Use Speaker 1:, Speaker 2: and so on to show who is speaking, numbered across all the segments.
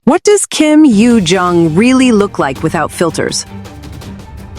Speaker 1: What does Kim Yoo Jung really look like without filters?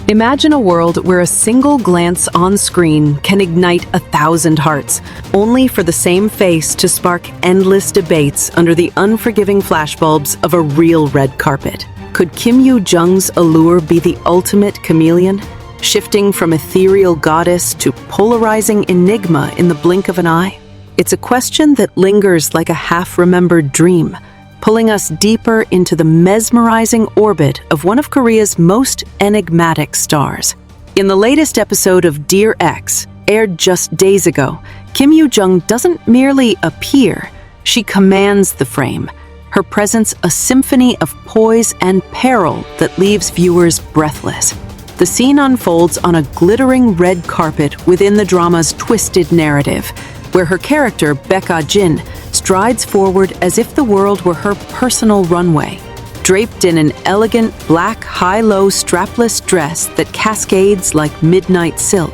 Speaker 1: Imagine a world where a single glance on screen can ignite 1,000 hearts, only for the same face to spark endless debates under the unforgiving flashbulbs of a real red carpet. Could Kim Yoo Jung's allure be the ultimate chameleon, shifting from ethereal goddess to polarizing enigma in the blink of an eye? It's a question that lingers like a half-remembered dream, pulling us deeper into the mesmerizing orbit of one of Korea's most enigmatic stars. In the latest episode of Dear X, aired just days ago, Kim Yoo Jung doesn't merely appear, she commands the frame, her presence a symphony of poise and peril that leaves viewers breathless. The scene unfolds on a glittering red carpet within the drama's twisted narrative, where her character, Baek Ah Jin, strides forward as if the world were her personal runway. Draped in an elegant black high-low strapless dress that cascades like midnight silk,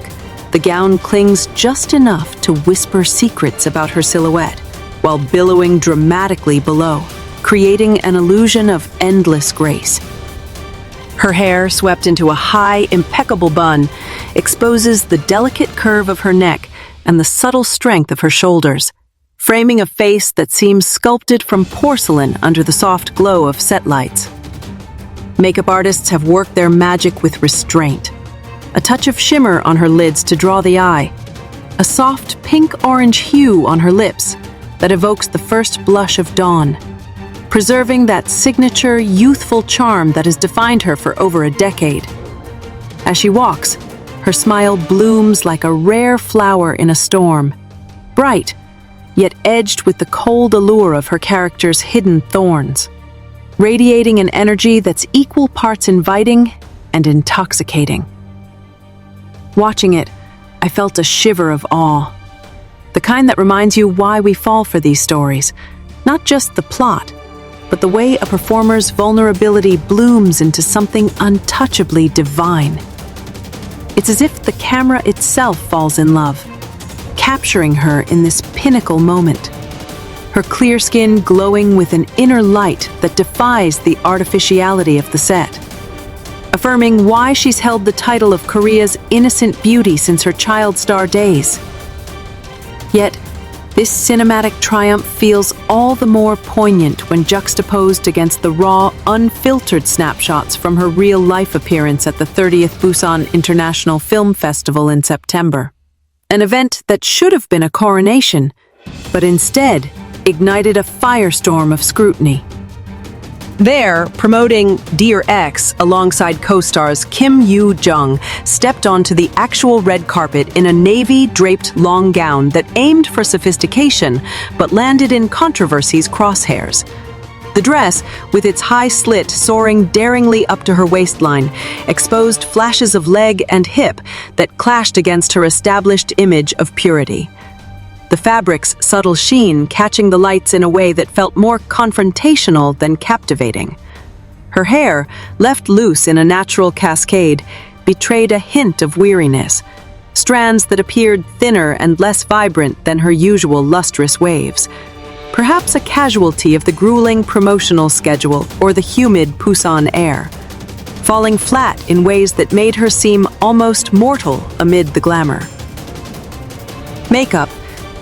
Speaker 1: the gown clings just enough to whisper secrets about her silhouette, while billowing dramatically below, creating an illusion of endless grace. Her hair, swept into a high, impeccable bun, exposes the delicate curve of her neck and the subtle strength of her shoulders, framing a face that seems sculpted from porcelain under the soft glow of set lights. Makeup artists have worked their magic with restraint. A touch of shimmer on her lids to draw the eye, a soft pink-orange hue on her lips that evokes the first blush of dawn, preserving that signature youthful charm that has defined her for over a decade. As she walks, her smile blooms like a rare flower in a storm, bright, yet edged with the cold allure of her character's hidden thorns, radiating an energy that's equal parts inviting and intoxicating. Watching it, I felt a shiver of awe, the kind that reminds you why we fall for these stories, not just the plot, but the way a performer's vulnerability blooms into something untouchably divine. It's as if the camera itself falls in love, capturing her in this pinnacle moment, her clear skin glowing with an inner light that defies the artificiality of the set, affirming why she's held the title of Korea's innocent beauty since her child star days. Yet, this cinematic triumph feels all the more poignant when juxtaposed against the raw, unfiltered snapshots from her real-life appearance at the 30th Busan International Film Festival in September. An event that should have been a coronation, but instead ignited a firestorm of scrutiny. There, promoting Dear X alongside co-stars Kim Yoo Jung, stepped onto the actual red carpet in a navy-draped long gown that aimed for sophistication but landed in controversy's crosshairs. The dress, with its high slit soaring daringly up to her waistline, exposed flashes of leg and hip that clashed against her established image of purity. The fabric's subtle sheen catching the lights in a way that felt more confrontational than captivating. Her hair, left loose in a natural cascade, betrayed a hint of weariness, strands that appeared thinner and less vibrant than her usual lustrous waves. Perhaps a casualty of the grueling promotional schedule or the humid Busan air, falling flat in ways that made her seem almost mortal amid the glamour. Makeup,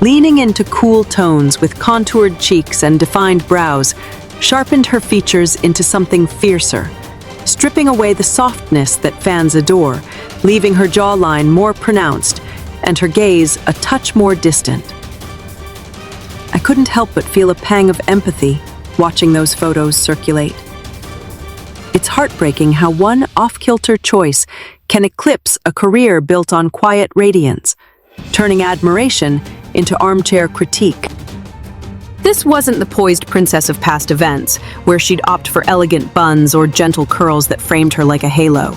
Speaker 1: leaning into cool tones with contoured cheeks and defined brows, sharpened her features into something fiercer, stripping away the softness that fans adore, leaving her jawline more pronounced and her gaze a touch more distant. I couldn't help but feel a pang of empathy watching those photos circulate. It's heartbreaking how one off-kilter choice can eclipse a career built on quiet radiance, turning admiration into armchair critique. This wasn't the poised princess of past events, where she'd opt for elegant buns or gentle curls that framed her like a halo.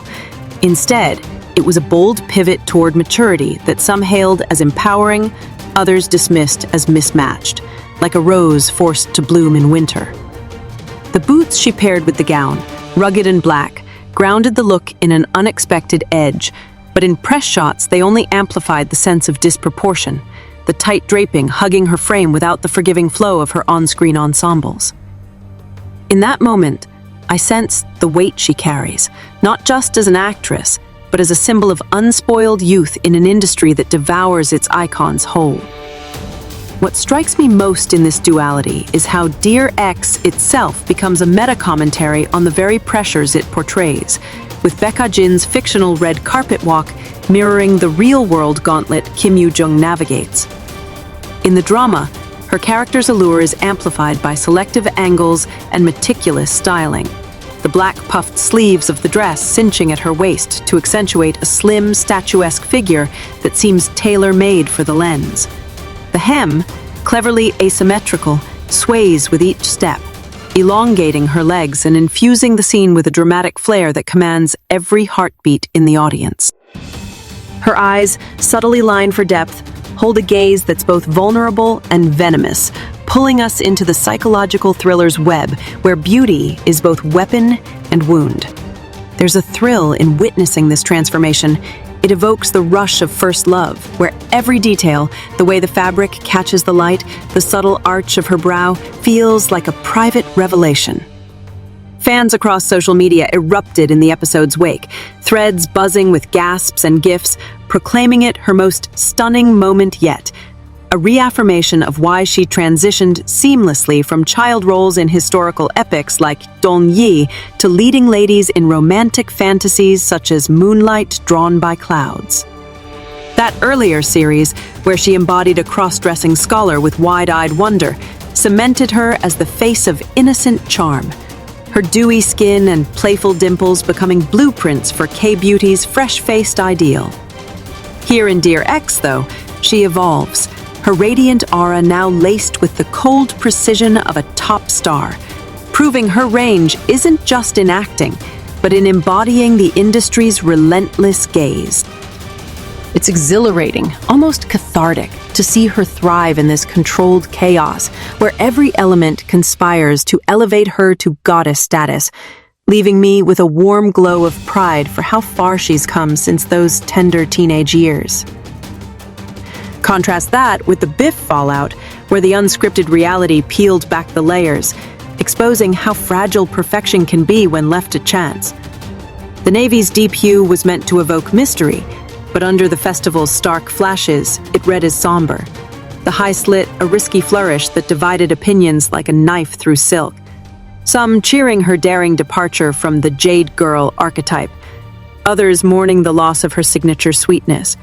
Speaker 1: Instead, it was a bold pivot toward maturity that some hailed as empowering, others dismissed as mismatched, like a rose forced to bloom in winter. The boots she paired with the gown, rugged and black, grounded the look in an unexpected edge, but in press shots they only amplified the sense of disproportion, the tight draping hugging her frame without the forgiving flow of her on-screen ensembles. In that moment, I sensed the weight she carries, not just as an actress, but as a symbol of unspoiled youth in an industry that devours its icons whole. What strikes me most in this duality is how Dear X itself becomes a meta-commentary on the very pressures it portrays, with Baek Ah Jin's fictional red carpet walk mirroring the real-world gauntlet Kim Yoo Jung navigates. In the drama, her character's allure is amplified by selective angles and meticulous styling. The black puffed sleeves of the dress cinching at her waist to accentuate a slim, statuesque figure that seems tailor-made for the lens. The hem, cleverly asymmetrical, sways with each step, elongating her legs and infusing the scene with a dramatic flair that commands every heartbeat in the audience. Her eyes, subtly lined for depth, hold a gaze that's both vulnerable and venomous, pulling us into the psychological thriller's web, where beauty is both weapon and wound. There's a thrill in witnessing this transformation. It evokes the rush of first love, where every detail, the way the fabric catches the light, the subtle arch of her brow, feels like a private revelation. Fans across social media erupted in the episode's wake, threads buzzing with gasps and gifs, proclaiming it her most stunning moment yet, a reaffirmation of why she transitioned seamlessly from child roles in historical epics like Dong Yi to leading ladies in romantic fantasies such as Moonlight Drawn by Clouds. That earlier series, where she embodied a cross-dressing scholar with wide-eyed wonder, cemented her as the face of innocent charm, her dewy skin and playful dimples becoming blueprints for K-beauty's fresh-faced ideal. Here in Dear X, though, she evolves, her radiant aura now laced with the cold precision of a top star, proving her range isn't just in acting, but in embodying the industry's relentless gaze. It's exhilarating, almost cathartic, to see her thrive in this controlled chaos, where every element conspires to elevate her to goddess status, leaving me with a warm glow of pride for how far she's come since those tender teenage years. Contrast that with the Biff fallout, where the unscripted reality peeled back the layers, exposing how fragile perfection can be when left to chance. The Navy's deep hue was meant to evoke mystery, but under the festival's stark flashes, it read as somber. The high slit, a risky flourish that divided opinions like a knife through silk. Some cheering her daring departure from the Jade Girl archetype, others mourning the loss of her signature sweetness.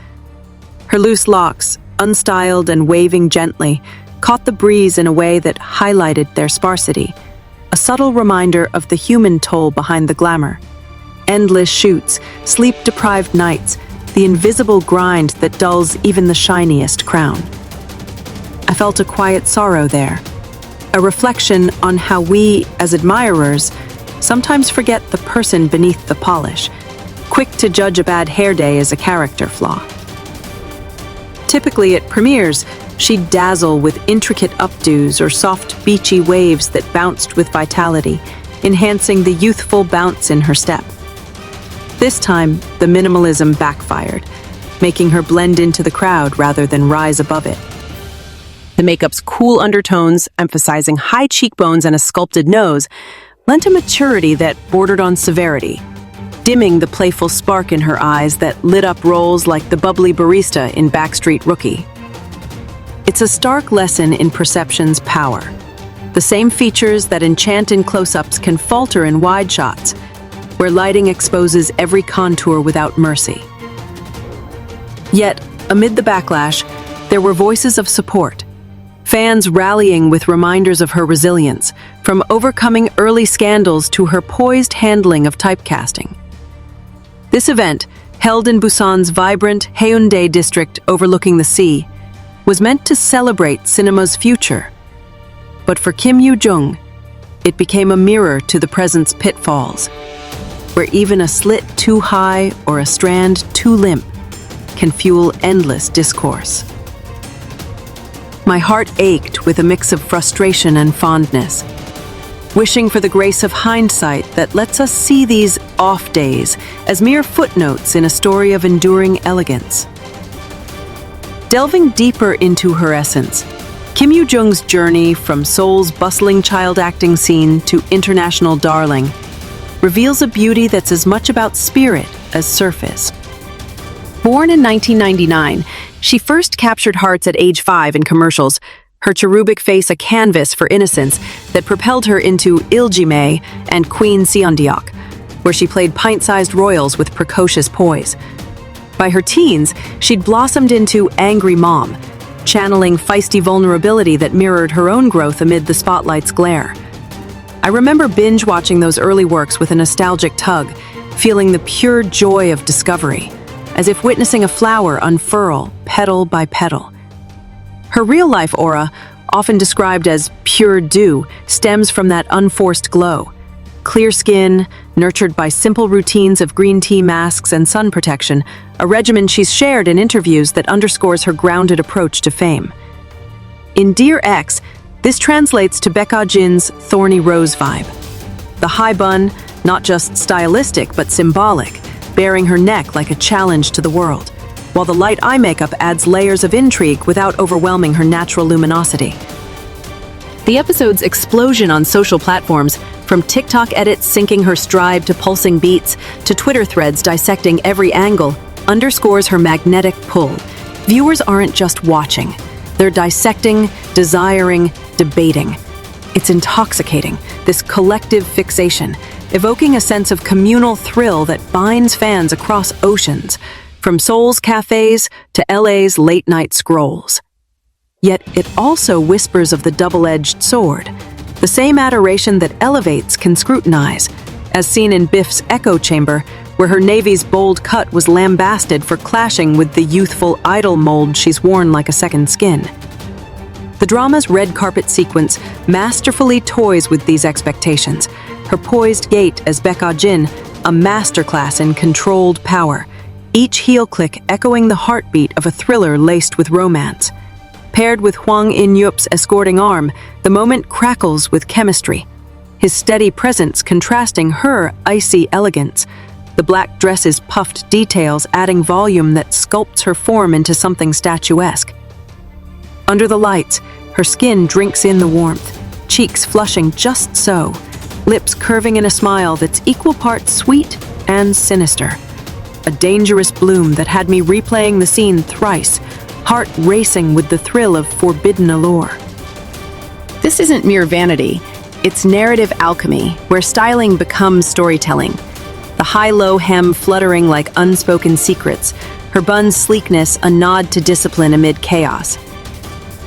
Speaker 1: Her loose locks, unstyled and waving gently, caught the breeze in a way that highlighted their sparsity, a subtle reminder of the human toll behind the glamour. Endless shoots, sleep-deprived nights, the invisible grind that dulls even the shiniest crown. I felt a quiet sorrow there, a reflection on how we, as admirers, sometimes forget the person beneath the polish, quick to judge a bad hair day as a character flaw. Typically at premieres, she'd dazzle with intricate updos or soft, beachy waves that bounced with vitality, enhancing the youthful bounce in her step. This time, the minimalism backfired, making her blend into the crowd rather than rise above it. The makeup's cool undertones, emphasizing high cheekbones and a sculpted nose, lent a maturity that bordered on severity, dimming the playful spark in her eyes that lit up roles like the bubbly barista in Backstreet Rookie. It's a stark lesson in perception's power. The same features that enchant in close-ups can falter in wide shots, where lighting exposes every contour without mercy. Yet, amid the backlash, there were voices of support, fans rallying with reminders of her resilience, from overcoming early scandals to her poised handling of typecasting. This event, held in Busan's vibrant Haeundae district overlooking the sea, was meant to celebrate cinema's future. But for Kim Yoo Jung, it became a mirror to the present's pitfalls, where even a slit too high or a strand too limp can fuel endless discourse. My heart ached with a mix of frustration and fondness, wishing for the grace of hindsight that lets us see these off days as mere footnotes in a story of enduring elegance. Delving deeper into her essence, Kim Yoo Jung's journey from Seoul's bustling child acting scene to international darling reveals a beauty that's as much about spirit as surface. Born in 1999, she first captured hearts at age 5 in commercials, her cherubic face a canvas for innocence that propelled her into Iljime and Queen Seondeok, where she played pint-sized royals with precocious poise. By her teens, she'd blossomed into Angry Mom, channeling feisty vulnerability that mirrored her own growth amid the spotlight's glare. I remember binge-watching those early works with a nostalgic tug, feeling the pure joy of discovery, as if witnessing a flower unfurl, petal by petal. Her real-life aura, often described as pure dew, stems from that unforced glow. Clear skin, nurtured by simple routines of green tea masks and sun protection, a regimen she's shared in interviews that underscores her grounded approach to fame. In Dear Ex, this translates to Baek Ah Jin's thorny rose vibe. The high bun, not just stylistic but symbolic, bearing her neck like a challenge to the world, while the light eye makeup adds layers of intrigue without overwhelming her natural luminosity. The episode's explosion on social platforms, from TikTok edits syncing her stride to pulsing beats, to Twitter threads dissecting every angle, underscores her magnetic pull. Viewers aren't just watching. They're dissecting, desiring, debating. It's intoxicating, this collective fixation, evoking a sense of communal thrill that binds fans across oceans, from Seoul's cafes to LA's late-night scrolls. Yet it also whispers of the double-edged sword, the same adoration that elevates can scrutinize, as seen in Biff's echo chamber, where her Navy's bold cut was lambasted for clashing with the youthful idol mold she's worn like a second skin. The drama's red carpet sequence masterfully toys with these expectations, her poised gait as Baek Ah Jin, a masterclass in controlled power, each heel click echoing the heartbeat of a thriller laced with romance. Paired with Hwang In-yeop's escorting arm, the moment crackles with chemistry, his steady presence contrasting her icy elegance, the black dress's puffed details adding volume that sculpts her form into something statuesque. Under the lights, her skin drinks in the warmth, cheeks flushing just so, lips curving in a smile that's equal parts sweet and sinister. A dangerous bloom that had me replaying the scene thrice, heart racing with the thrill of forbidden allure. This isn't mere vanity, it's narrative alchemy, where styling becomes storytelling. The high-low hem fluttering like unspoken secrets, her bun's sleekness a nod to discipline amid chaos.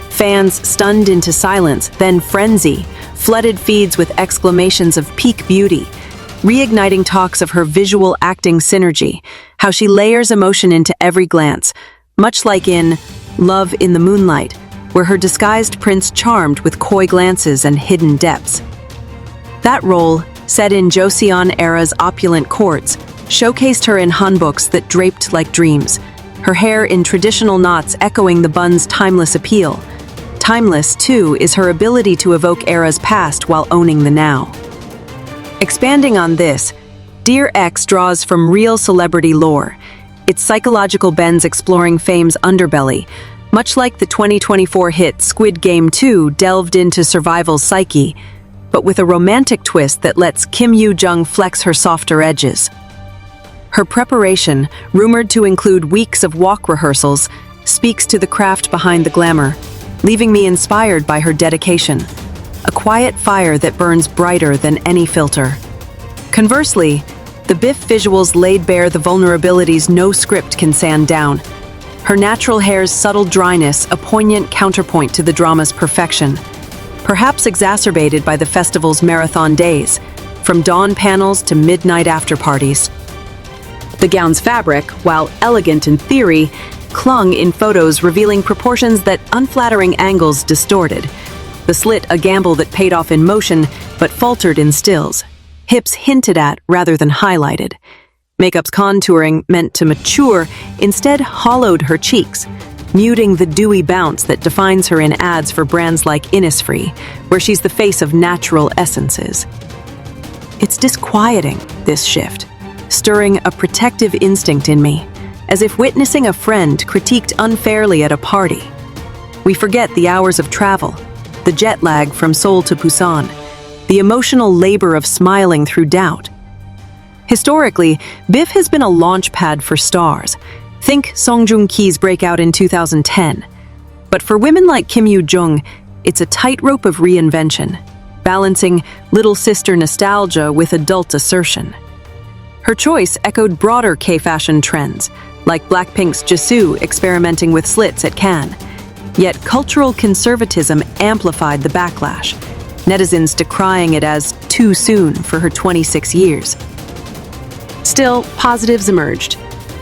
Speaker 1: Fans stunned into silence, then frenzy, flooded feeds with exclamations of peak beauty, reigniting talks of her visual acting synergy, how she layers emotion into every glance, much like in Love in the Moonlight, where her disguised prince charmed with coy glances and hidden depths. That role, set in Joseon era's opulent courts, showcased her in hanboks that draped like dreams, her hair in traditional knots echoing the bun's timeless appeal. Timeless, too, is her ability to evoke eras past while owning the now. Expanding on this, Dear Ex draws from real celebrity lore, its psychological bends exploring fame's underbelly, much like the 2024 hit Squid Game 2 delved into survival's psyche, but with a romantic twist that lets Kim Yoo Jung flex her softer edges. Her preparation, rumored to include weeks of walk rehearsals, speaks to the craft behind the glamour, leaving me inspired by her dedication, a quiet fire that burns brighter than any filter. Conversely, the Biff visuals laid bare the vulnerabilities no script can sand down. Her natural hair's subtle dryness, a poignant counterpoint to the drama's perfection, perhaps exacerbated by the festival's marathon days, from dawn panels to midnight after-parties. The gown's fabric, while elegant in theory, clung in photos revealing proportions that unflattering angles distorted. The slit a gamble that paid off in motion, but faltered in stills. Hips hinted at rather than highlighted. Makeup's contouring, meant to mature, instead hollowed her cheeks, muting the dewy bounce that defines her in ads for brands like Innisfree, where she's the face of natural essences. It's disquieting, this shift, stirring a protective instinct in me, as if witnessing a friend critiqued unfairly at a party. We forget the hours of travel, the jet lag from Seoul to Busan, the emotional labor of smiling through doubt. Historically, BIF has been a launch pad for stars. Think Song Joong Ki's breakout in 2010. But for women like Kim Yoo Jung, it's a tightrope of reinvention, balancing little sister nostalgia with adult assertion. Her choice echoed broader K-fashion trends, like Blackpink's Jisoo experimenting with slits at Cannes. Yet cultural conservatism amplified the backlash, netizens decrying it as too soon for her 26 years. Still, positives emerged.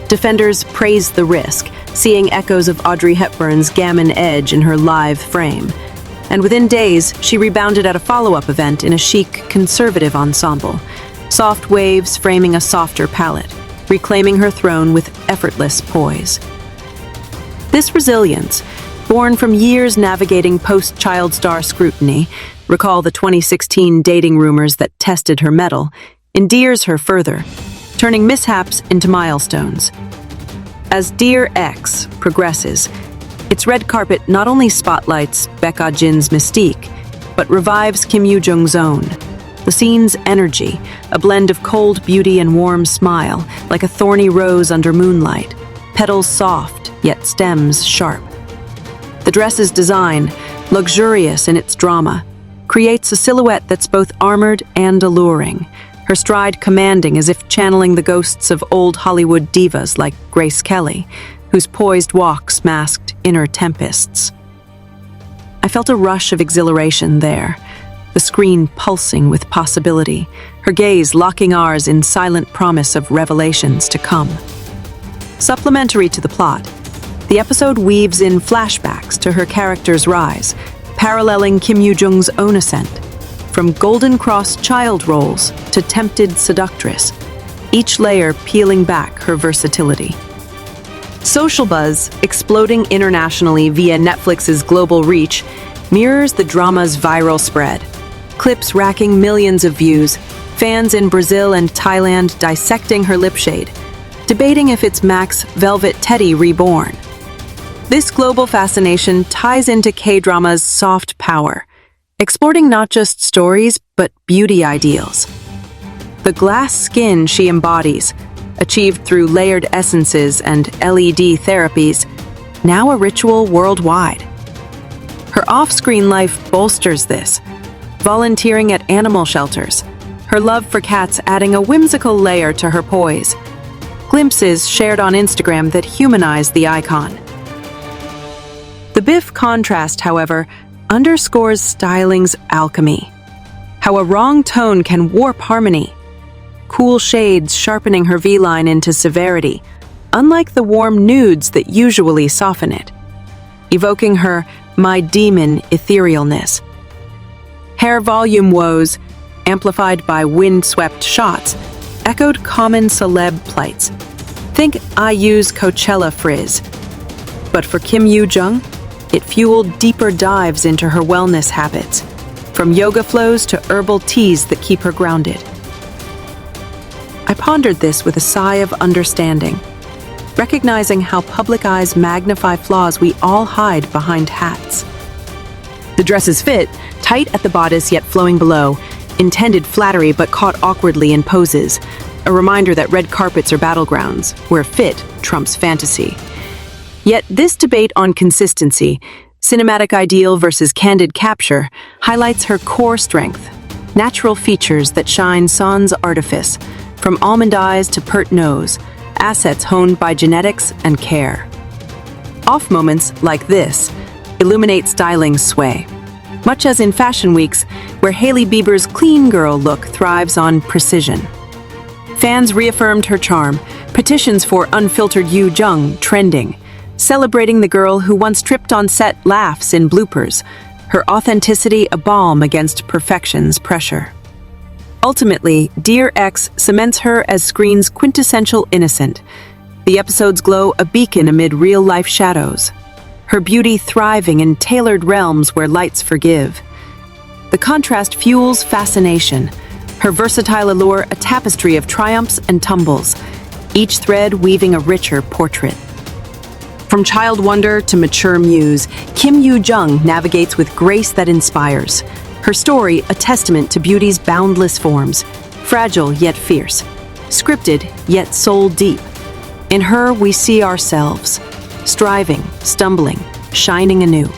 Speaker 1: Defenders praised the risk, seeing echoes of Audrey Hepburn's gammon edge in her lithe frame. And within days, she rebounded at a follow-up event in a chic, conservative ensemble, soft waves framing a softer palette, reclaiming her throne with effortless poise. This resilience, born from years navigating post-child star scrutiny, recall the 2016 dating rumors that tested her mettle, endears her further, turning mishaps into milestones. As Dear X progresses, its red carpet not only spotlights Baek Ah Jin's mystique, but revives Kim Yoo Jung's own. The scene's energy, a blend of cold beauty and warm smile, like a thorny rose under moonlight, petals soft, yet stems sharp. The dress's design, luxurious in its drama, creates a silhouette that's both armored and alluring, her stride commanding as if channeling the ghosts of old Hollywood divas like Grace Kelly, whose poised walks masked inner tempests. I felt a rush of exhilaration there, the screen pulsing with possibility, her gaze locking ours in silent promise of revelations to come. Supplementary to the plot, the episode weaves in flashbacks to her character's rise, paralleling Kim Yoo Jung's own ascent. From Golden Cross child roles to tempted seductress, each layer peeling back her versatility. Social buzz, exploding internationally via Netflix's global reach, mirrors the drama's viral spread. Clips racking millions of views, fans in Brazil and Thailand dissecting her lip shade, debating if it's Mac's Velvet Teddy reborn. This global fascination ties into K-drama's soft power, exploring not just stories, but beauty ideals. The glass skin she embodies, achieved through layered essences and LED therapies, now a ritual worldwide. Her off-screen life bolsters this, volunteering at animal shelters, her love for cats adding a whimsical layer to her poise, glimpses shared on Instagram that humanize the icon. The BIF contrast, however, underscores styling's alchemy, how a wrong tone can warp harmony, cool shades sharpening her V-line into severity, unlike the warm nudes that usually soften it, evoking her my demon etherealness. Hair volume woes, amplified by wind-swept shots, echoed common celeb plights. Think IU's Coachella frizz. But for Kim Yoo Jung, it fueled deeper dives into her wellness habits, from yoga flows to herbal teas that keep her grounded. I pondered this with a sigh of understanding, recognizing how public eyes magnify flaws we all hide behind hats. The dress's fit, tight at the bodice yet flowing below, intended flattery but caught awkwardly in poses, a reminder that red carpets are battlegrounds, where fit trumps fantasy. Yet this debate on consistency, cinematic ideal versus candid capture, highlights her core strength, natural features that shine sans artifice, from almond eyes to pert nose, assets honed by genetics and care. Off moments like this illuminate styling's sway, much as in fashion weeks, where Hailey Bieber's clean girl look thrives on precision. Fans reaffirmed her charm, petitions for unfiltered Yoo Jung trending, celebrating the girl who once tripped on set laughs in bloopers, her authenticity a balm against perfection's pressure. Ultimately, Dear X cements her as screen's quintessential innocent, the episode's glow a beacon amid real-life shadows, her beauty thriving in tailored realms where lights forgive. The contrast fuels fascination, her versatile allure a tapestry of triumphs and tumbles, each thread weaving a richer portrait. From child wonder to mature muse, Kim Yoo Jung navigates with grace that inspires. Her story, a testament to beauty's boundless forms, fragile yet fierce, scripted yet soul deep. In her, we see ourselves, striving, stumbling, shining anew.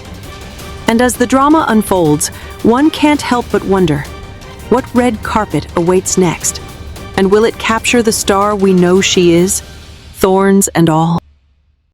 Speaker 1: And as the drama unfolds, one can't help but wonder, what red carpet awaits next? And will it capture the star we know she is, thorns and all?